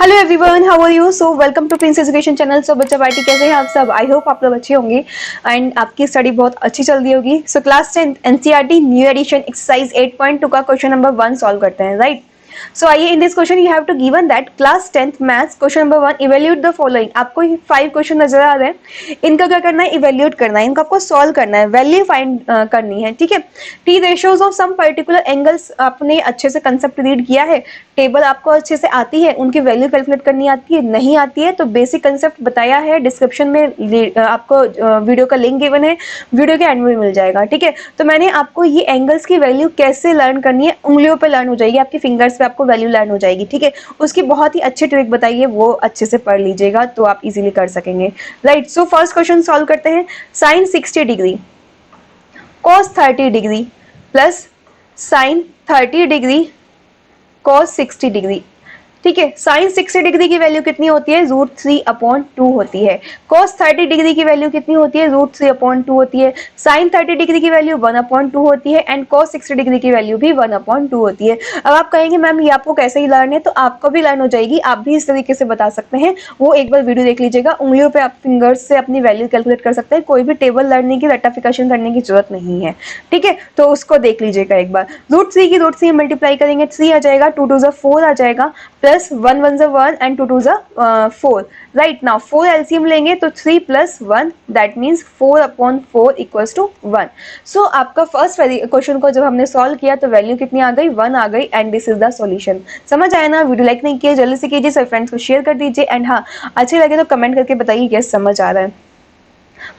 Hello everyone, how are you? So welcome to Prince education channel. So बच्चा party कैसे हैं आप सब? आई होप आप लोग अच्छे होंगे एंड आपकी स्टडी बहुत अच्छी चल रही होगी। So class 10 NCERT new edition exercise 8.2 का क्वेश्चन नंबर 1 सॉल्व करते हैं, राइट? सो आइए, in this question you have to given that class 10th maths question number 1 evaluate the following. आपको 5 क्वेश्चन नजर आ रहे हैं, इनका क्या करना है? इवैल्यूएट करना है, इनको आपको सॉल्व करना है, वैल्यू फाइंड करनी है, ठीक है? T ratios of some particular angles आपने अच्छे से कंसेप्ट रीड किया है, टेबल आपको अच्छे से आती है, उनकी वैल्यू कैलकुलेट करनी आती है, नहीं आती है तो बेसिक कंसेप्ट बताया है, डिस्क्रिप्शन में आपको वीडियो का लिंक गिवन है, वीडियो के एंड में मिल जाएगा, ठीक है? तो मैंने आपको ये एंगल्स की वैल्यू कैसे लर्न करनी है, उंगलियों पे लर्न हो जाएगी, आपकी फिंगर्स पे आपको वैल्यू लर्न हो जाएगी, ठीक है? उसकी बहुत ही अच्छी ट्रिक बताइए, वो अच्छे से पढ़ लीजिएगा तो आप इजीली कर सकेंगे, right? So first question solve करते हैं। Sine 60 degree cos 30 degree plus sine 30 degree cos 60 degree, ठीक है? साइन 60 डिग्री की वैल्यू कितनी होती है? √3/2 होती है। cos 30 डिग्री की वैल्यू कितनी होती है? √3/2 होती है। साइन 30 डिग्री की वैल्यू 1/2 होती है एंड cos 60 डिग्री की वैल्यू भी 1/2 होती है। अब आप कहेंगे मैम ये आपको कैसे ही लर्न है, तो आपको भी लर्न हो जाएगी, आप भी इस तरीके से बता सकते हैं। वो एक बार वीडियो देख लीजिएगा, उंगलियों पे आप फिंगर्स से अपनी वैल्यू कैलकुलेट कर सकते हैं, कोई भी टेबल लर्निंग की रट्टाफिकेशन करने की जरूरत नहीं है, ठीक है? तो उसको देख लीजिएगा एक बार। √3 की √3 मल्टीप्लाई करेंगे, 3 आ जाएगा, 2 2 4 आ जाएगा, plus 1 1 1 and 2 2 4, right? Now 4 LCM लेंगे तो 3 plus 1 that means 4/4 equals to 1। So आपका फर्स्ट क्वेश्चन को जब हमने सॉल्व किया तो वैल्यू कितनी आ गई? 1 आ गई and this is the solution. समझ आया ना? वीडियो लाइक नहीं किया जल्दी से कीजिए, सब फ्रेंड्स को शेयर कर दीजिए एंड हाँ, अच्छे लगे तो कमेंट करके बताइए यस समझ आ रहा है।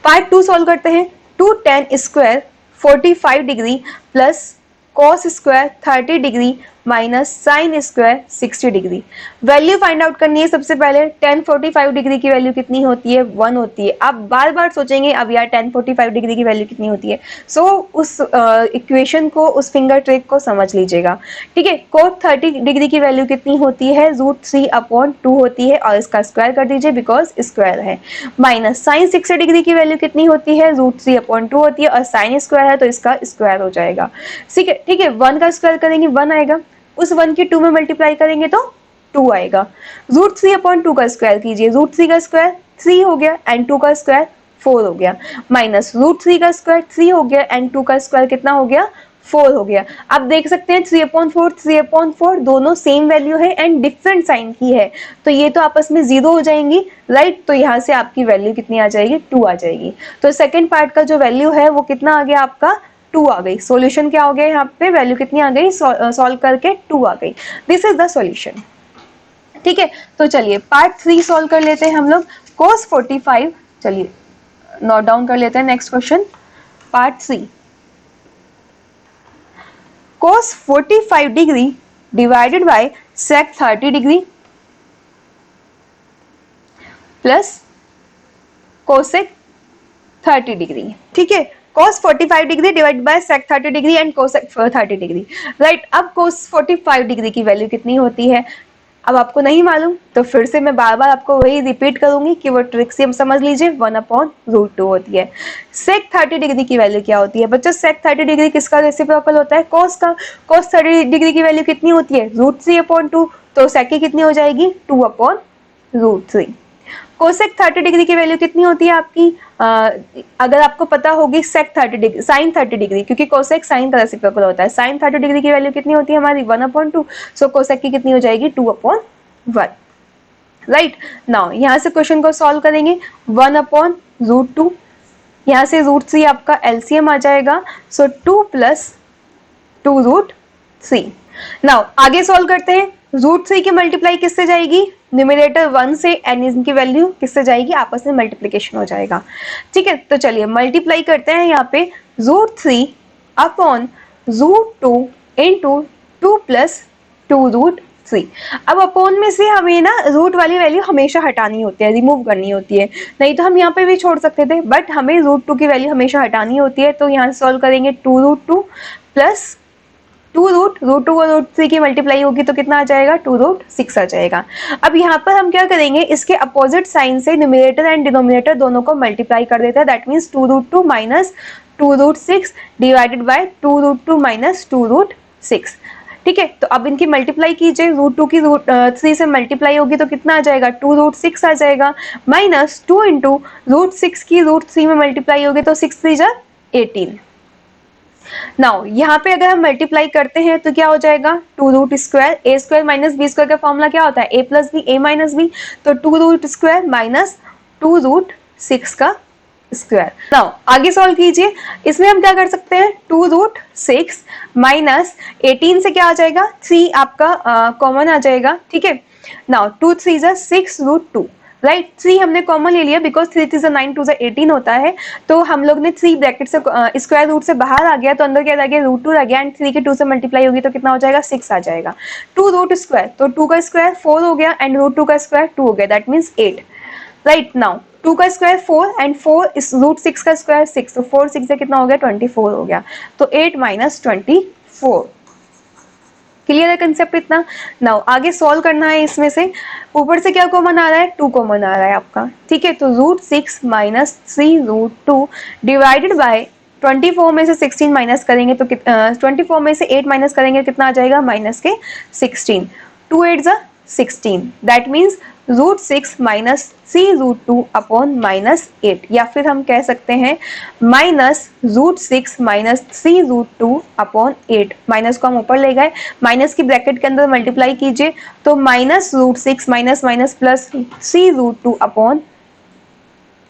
पार्ट 2 सॉल्व करते हैं। 2 tan square 45 degree plus cos square 30 degree minus sine square 60 degree. Value find out करनी है। सबसे पहले tan 45 डिग्री की वैल्यू कितनी होती है? 1 होती है। आप बार बार सोचेंगे अब यार tan 45 डिग्री की वैल्यू कितनी होती है, सो उस इक्वेशन को, उस फिंगर ट्रिक को समझ लीजिएगा, ठीक है? cos 30 डिग्री की वैल्यू कितनी होती है? √3/2 होती है और इसका स्क्वायर कर दीजिए बिकॉज स्क्वायर है। माइनस साइन 60 डिग्री की वैल्यू कितनी होती है? √3/2 होती है और साइन स्क्वायर है तो इसका स्क्वायर हो जाएगा, ठीक है? ठीक है, 1 का स्क्वायर करेंगे 1 आएगा, उस 1 की 2 में मल्टीप्लाई करेंगे तो 2 आएगा। √3/2 का स्क्वायर कीजिए, √3 का स्क्वायर 3 हो गया एंड 2 का स्क्वायर 4 हो गया, माइनस √3 का स्क्वायर 3 हो गया एंड 2 का स्क्वायर कितना हो गया? 4 हो गया। आप देख सकते हैं 3/4 दोनों सेम वैल्यू है एंड डिफरेंट साइन की है, तो ये तो आपस में 0 हो जाएंगी, राइट? तो यहाँ से आपकी वैल्यू कितनी आ जाएगी? 2 आ जाएगी। तो सेकंड पार्ट का जो वैल्यू है वो कितना आ गया आपका? 2 आ गई। सॉल्यूशन क्या हो गया? यहाँ पे वैल्यू कितनी आ गई? सॉल्व करके 2 आ गई। दिस इज द सॉल्यूशन, ठीक है? तो चलिए पार्ट 3 सॉल्व कर लेते हैं हम लोग। cos 45, चलिए नोट डाउन कर लेते हैं next question. Part 3, cos 45 degree divided bye sec 30 degree plus cosec 30 degree, ठीक है? cos 45 degree divide by sec 30 degree and cosec 30 degree, right? अब cos 45 डिग्री की वैल्यू कितनी होती है? अब आपको नहीं मालूम तो फिर से मैं बार बार आपको वही रिपीट करूंगी कि वो ट्रिक से समझ लीजिए, 1/√2 होती है। sec 30 डिग्री की वैल्यू क्या होती है बच्चों? sec 30 डिग्री किसका रेसिप्रोकल होता है? cos का। cos 30 डिग्री की वैल्यू कितनी होती है? √3/2, तो sec की कितनी हो जाएगी? 2/√3। कोसेक 30 डिग्री की वैल्यू कितनी होती है आपकी? अगर आपको पता होगी सेक 30 डिग्री, साइन 30 डिग्री, क्योंकि कोसेक साइन का रेसिप्रोकल होता है, साइन 30 डिग्री की वैल्यू कितनी होती है हमारी? 1/2। सो कोसेक की कितनी हो जाएगी? 2/1, राइट? नाउ यहाँ से क्वेश्चन को सॉल्व करेंगे। 1/√2, यहाँ से √3 आपका एलसीएम आ जाएगा, सो 2 प्लस 2√3। नाउ आगे सॉल्व करते हैं। √3 की मल्टीप्लाई किससे जाएगी? न्यूमरेटर 1 से एंड इनकी वैल्यू किससे जाएगी? आपस में मल्टीप्लिकेशन हो जाएगा, ठीक है? तो चलिए मल्टीप्लाई करते हैं यहाँ पे। √3/√2 इंटू 2 प्लस 2√3। अब अपॉन में से हमें ना रूट वाली वैल्यू हमेशा हटानी होती है, रिमूव करनी होती है, नहीं तो हम यहाँ पे भी छोड़ सकते थे, बट हमें √2 की वैल्यू हमेशा हटानी होती है। तो यहाँ से सॉल्व करेंगे 2√2 प्लस 2√2 और √3 की मल्टीप्लाई होगी तो कितना आ जाएगा? 2√6 आ जाएगा। अब यहाँ पर हम क्या करेंगे? इसके अपोजिट साइन से न्यूमरेटर एंड डिनोमिनेटर दोनों को मल्टीप्लाई कर देते हैं, that means 2√2 minus 2√6 divided by 2√2 minus 2√6। ठीक है, तो अब इनकी मल्टीप्लाई कीजिए, रूट टू की रूट 3 से मल्टीप्लाई होगी तो कितना आ जाएगा, 2 रूट 6 आ जाएगा, माइनस 2 इंटू रूट 6 की रूट 3 में मल्टीप्लाई होगी तो 6 3 जा 18। नाउ यहाँ पे अगर हम मल्टीप्लाई करते हैं तो क्या हो जाएगा, 2 रूट स्क्वायर, ए स्क्वायर माइनस बी स्क्वायर का फॉर्मूला क्या होता है, ए प्लस बी ए माइनस बी, तो 2 रूट स्क्वायर माइनस 2 रूट 6 का स्क्वायर। नाउ आगे सॉल्व कीजिए, इसमें हम क्या कर सकते हैं, 2 रूट 6 माइनस 18 से क्या आ जाएगा, 3 आपका कॉमन आ जाएगा, ठीक है। नाउ 2 3 जा 6 रूट 2, राइट, 3 हमने कॉमन ले लिया बिकॉज 3 3 9 2 18 होता है, तो हम लोग ने 3 ब्रैकेट से स्क्वायर रूट से बाहर आ गया तो अंदर क्या रह गया, रूट 2 रह गया, एंड 3 के 2 से मल्टीप्लाई होगी तो कितना हो जाएगा, 6 आ जाएगा। 2 रूट स्क्वायर, तो 2 का स्क्वायर 4 हो गया एंड रूट 2 का स्क्वायर 2 हो गया, दैट मीन्स 8, राइट। नाउ 2 का स्क्वायर 4 एंड 4 इस रूट 6 का स्क्वायर 6, तो 4 6 से कितना हो गया, 24 हो गया, तो 8 माइनस 24। क्लियर है कंसेप्ट इतना। नाउ आगे सॉल्व करना है, इसमें से ऊपर से क्या कॉमन आ रहा है, 2 कॉमन आ रहा है आपका, ठीक है, तो root 6 minus 3 root 2 divided by 24 में से 16 माइनस करेंगे तो 24 में से 8 माइनस करेंगे कितना आ जाएगा, माइनस के 16, 2 8 जा 16, that means root 6 minus 3 root 2 upon minus 8, या फिर हम कह सकते हैं minus root 6 minus 3 root 2 upon 8, minus को हम ऊपर ले गए, माइनस की ब्रैकेट के अंदर मल्टीप्लाई कीजिए तो minus root 6 minus minus plus 3 root 2 upon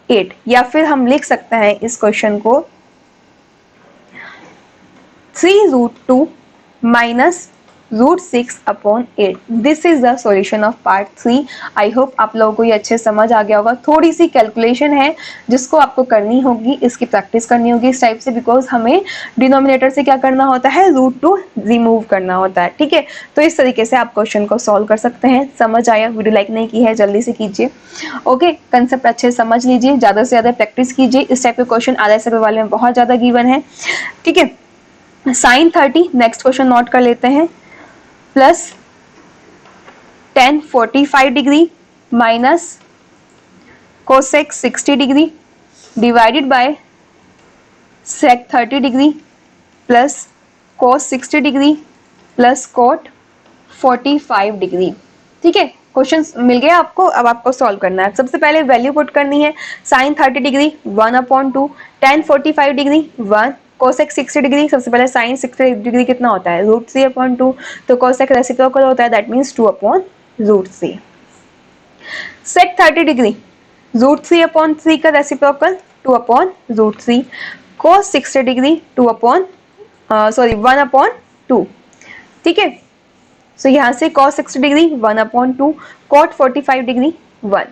8, या फिर हम लिख सकते हैं इस क्वेश्चन को 3 root 2 minus root 6 upon 8। This is the solution of part 3। I hope आप लोगों को ये अच्छे समझ आ गया होगा। थोड़ी सी कैलकुलेशन है जिसको आपको करनी होगी, इसकी प्रैक्टिस करनी होगी इस टाइप से, बिकॉज हमें डिनोमिनेटर से क्या करना होता है, रूट 2 रिमूव करना होता है, ठीक है। तो इस तरीके से आप क्वेश्चन को सॉल्व कर सकते हैं। समझ आया, वीडियो लाइक नहीं की है जल्दी से कीजिए, ओके। कंसेप्ट अच्छे से समझ लीजिए, ज़्यादा से ज़्यादा प्रैक्टिस कीजिए, इस टाइप के क्वेश्चन आधे से वाले में बहुत ज़्यादा गिवन है, ठीक है। साइन 30, नेक्स्ट क्वेश्चन नोट कर लेते हैं, plus tan 45 degree minus cosec 60 degree divided by sec 30 degree plus cos 60 degree plus cot 45 degree, ठीक है। क्वेश्चन मिल गया आपको, अब आपको सॉल्व करना है। सबसे पहले वैल्यू पुट करनी है, sine 30 degree 1/2, tan 45 degree 1, cosec 60 degree, सबसे पहले साइन 60 डिग्री कितना होता है, √3/2, तो कोसेक रेसिप्रोकल होता है, दैट मीन्स 2/√3। सेक 30 डिग्री √3/3 का रेसिप्रोकल 2/√3, कोस 60 डिग्री 1/2, ठीक है। सो यहाँ से cos 60 degree 1/2, cot 45 degree 1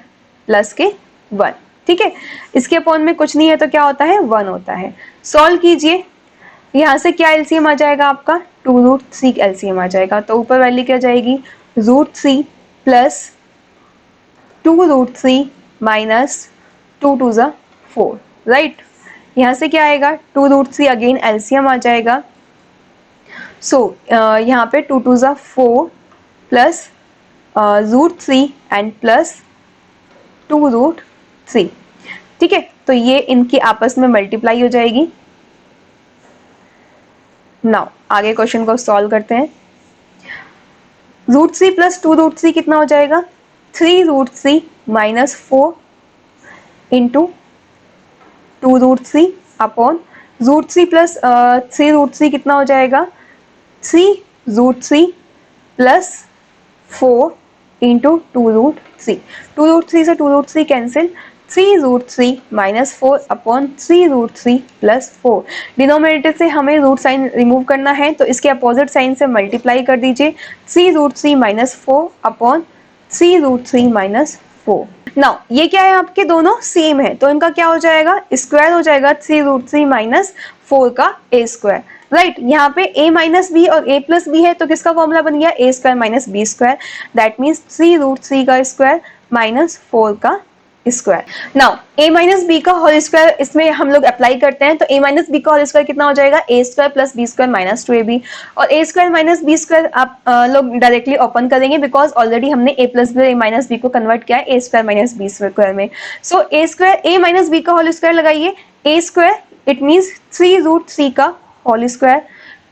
plus के 1, ठीक है। इसके अपॉन में कुछ नहीं है तो क्या होता है, 1 होता है। सॉल्व कीजिए, यहाँ से क्या एलसीएम आ जाएगा आपका, 2√3 एलसीएम आ जाएगा, तो ऊपर वैल्यू क्या जाएगी, √3 प्लस 2√3 माइनस 2 2 जा 4, राइट। यहाँ से क्या आएगा, 2√3 अगेन एलसीएम आ जाएगा, सो यहाँ पे 2 2 जा 4 प्लस √3 एंड प्लस 2√3, ठीक है। तो ये इनकी आपस में मल्टीप्लाई हो जाएगी। नाउ आगे क्वेश्चन को सॉल्व करते हैं। √3 प्लस 2√3 कितना हो जाएगा, 3√3 माइनस 4 इंटू 2√3 अपॉन √3 प्लस 3√3 कितना हो जाएगा, 3√3 प्लस 4 इंटू 2√3, 2√3 से 2√3 cancel, 3√3 minus 4 upon 3√3 plus 4। Denominator से हमें रूट साइन रिमूव करना है तो इसके अपोजिट साइन से मल्टीप्लाई कर दीजिए, 3√3 माइनस 4 अपॉन 3√3 माइनस 4। नाउ ये क्या है, आपके दोनों सेम है तो इनका क्या हो जाएगा, स्क्वायर हो जाएगा, 3√3 माइनस 4 का ए स्क्वायर, राइट। यहाँ पे a माइनस बी और a प्लस बी है तो किसका फॉर्मूला बन गया, a square minus B square, that means 3√3 का स्क्वायर माइनस 4 का square. Now a minus B का होल स्क्वायर इसमें हम लोग अप्लाई करते हैं तो a माइनस बी का होल स्क्वायर कितना हो जाएगा, a square plus B square minus 2ab, और a square minus B square आप लोग डायरेक्टली ओपन करेंगे बिकॉज ऑलरेडी हमने a प्लस बी और a माइनस बी को कन्वर्ट किया है a square minus B square में। So a square a minus B का होल स्क्वायर लगाइए, a स्क्वायर इट मीन्स 3√3 का होल स्क्वायर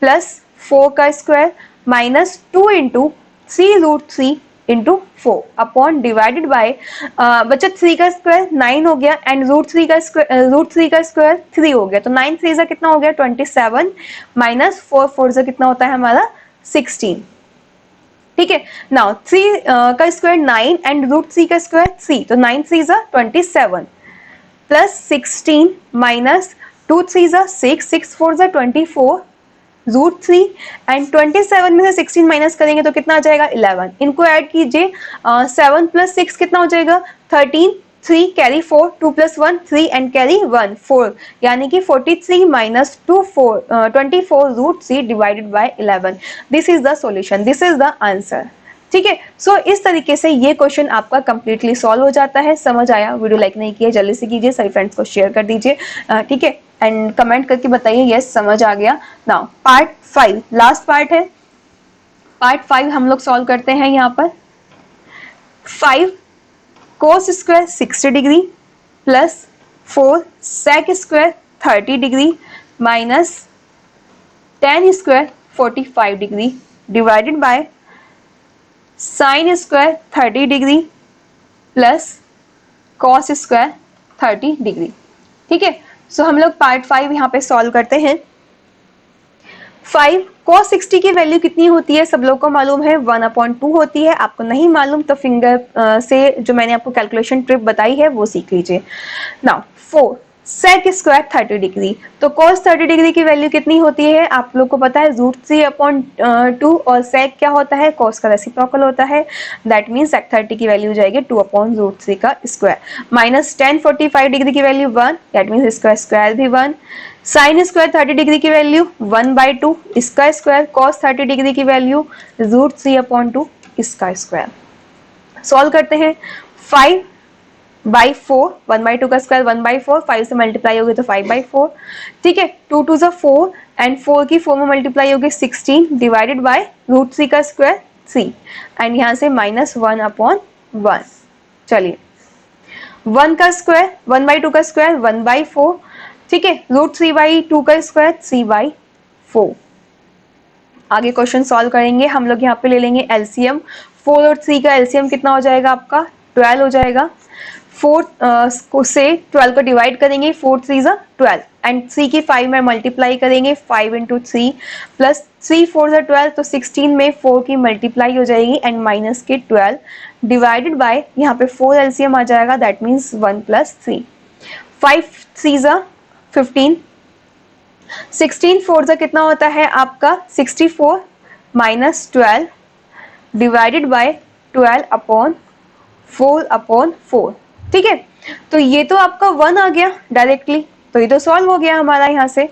प्लस 4 का square minus 2 into 3√3 into 4 upon divided by बच्चा 3 का स्क्वायर 9 हो गया एंड √3 का स्क्वायर 3 हो गया, तो 9 3 से कितना हो गया 27 माइनस 4 4 से कितना होता है हमारा 16। ठीक है, नाउ 3 का स्क्वायर 9 एंड √3 का स्क्वायर 3, तो 9 3 जा 27 प्लस 16 माइनस 2 3 जा 6 6 4 जा 24 √3 एंड 27 में से 16 माइनस करेंगे तो कितना आ जाएगा 11। इनको ऐड कीजिए, 7 प्लस 6 कितना हो जाएगा 13, 3 कैरी 4, 2 प्लस 1 3 एंड कैरी 1 4, यानी कि 43 minus 24 √3 divided by 11। This is the solution, this is the answer. ठीक है, सो इस तरीके से ये क्वेश्चन आपका कंप्लीटली सॉल्व हो जाता है। समझ आया? वीडियो लाइक नहीं किया जल्दी से कीजिए, सभी फ्रेंड्स को शेयर कर दीजिए। ठीक है, एंड कमेंट करके बताइए यस समझ आ गया। नाउ पार्ट 5 लास्ट पार्ट है। पार्ट 5 हम लोग सॉल्व करते हैं। यहाँ पर 5 cos square 60 degree plus 4 sec square 30 degree minus 10 square 45 degree divided by sine square 30 degree plus cos square 30 degree. ठीक है, सो हम लोग पार्ट 5 यहाँ पे सॉल्व करते हैं। 5 cos 60 की वैल्यू कितनी होती है? सब लोग को मालूम है 1/2 होती है। आपको नहीं मालूम तो फिंगर से जो मैंने आपको कैलकुलेशन ट्रिक बताई है वो सीख लीजिए। नाउ 4 sec स्क्वायर 30 डिग्री, तो cos 30 डिग्री की वैल्यू कितनी होती है? आप लोग को पता है √3/2 और sec क्या होता है? cos का रेसिप्रोकल होता है। दैट मीन sec 30 की वैल्यू हो जाएगी 2/√3 का स्क्वायर माइनस 10 45 डिग्री की वैल्यू 1, दैट मीन इसका स्क्वायर भी 1। साइन स्क्वायर 30 डिग्री की वैल्यू 1/2, इसका स्क्वायर। cos 30 डिग्री की वैल्यू √3/2, इसका स्क्वायर। सॉल्व करते हैं। 5/4, 1/2 का स्क्वायर 1/4, 5 से मल्टीप्लाई होगी तो 5/4। ठीक है, 2 2 जा 4 एंड 4 की 4 में मल्टीप्लाई होगी 16 डिवाइडेड बाय √3 का स्क्वायर 3 एंड यहाँ से -1/1। चलिए 1 का स्क्वायर 1/2 का स्क्वायर 1/4। ठीक है, √3/2 का स्क्वायर 3/4। आगे क्वेश्चन सॉल्व करेंगे हम लोग। यहाँ पे ले लेंगे एलसीएम। 4 और 3 का एलसीएम कितना हो जाएगा आपका? 12 हो जाएगा। 4 से 12 को डिवाइड करेंगे, 4 3 जा 12 एंड 3 की 5 में मल्टीप्लाई करेंगे 5 इंटू 3 प्लस 3 4 जा 12, तो 16 में 4 की मल्टीप्लाई हो जाएगी एंड माइनस के 12 डिवाइडेड बाय यहाँ पे 4 एलसीएम आ जाएगा, दैट मीन्स 1 प्लस 3। 5 3 जा 15, 16 4 जा कितना होता है आपका 64 माइनस 12 डिवाइडेड बाय 12/4/4। ठीक है, तो ये तो आपका 1 आ गया डायरेक्टली, तो ये तो सॉल्व हो गया हमारा यहाँ से।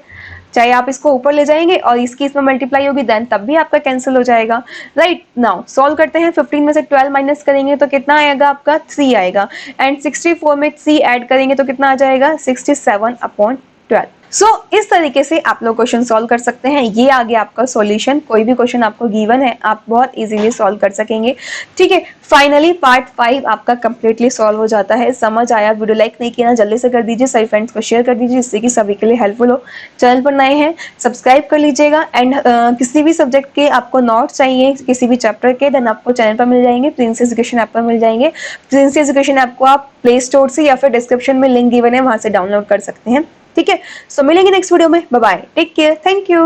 चाहे आप इसको ऊपर ले जाएंगे और इसकी इसमें मल्टीप्लाई होगी देन तब भी आपका कैंसिल हो जाएगा। राइट, नाउ सॉल्व करते हैं। 15 में से 12 माइनस करेंगे तो कितना आएगा आपका? 3 आएगा एंड 64 में 3 ऐड करेंगे तो कितना आ जाएगा? 67/12। सो इस तरीके से आप लोग क्वेश्चन सॉल्व कर सकते हैं। ये आ गया आपका सॉल्यूशन। कोई भी क्वेश्चन आपको गिवन है आप बहुत इजीली सॉल्व कर सकेंगे। ठीक है, फाइनली पार्ट 5 आपका कंप्लीटली सॉल्व हो जाता है। समझ आया? वीडियो लाइक नहीं किया ना जल्दी से कर दीजिए, सभी फ्रेंड्स को शेयर कर दीजिए जिससे कि सभी के लिए हेल्पफुल हो। चैनल पर नए हैं सब्सक्राइब कर लीजिएगा एंड किसी भी सब्जेक्ट के आपको नोट्स चाहिए किसी भी चैप्टर के देन आपको चैनल पर मिल जाएंगे, प्रिंस एजुकेशन ऐप पर मिल जाएंगे। प्रिंस एजुकेशन ऐप को आप प्ले स्टोर से या फिर डिस्क्रिप्शन में लिंक गिवन है वहां से डाउनलोड कर सकते हैं। ठीक है, सो मिलेंगे नेक्स्ट वीडियो में। Bye bye, take care, thank you.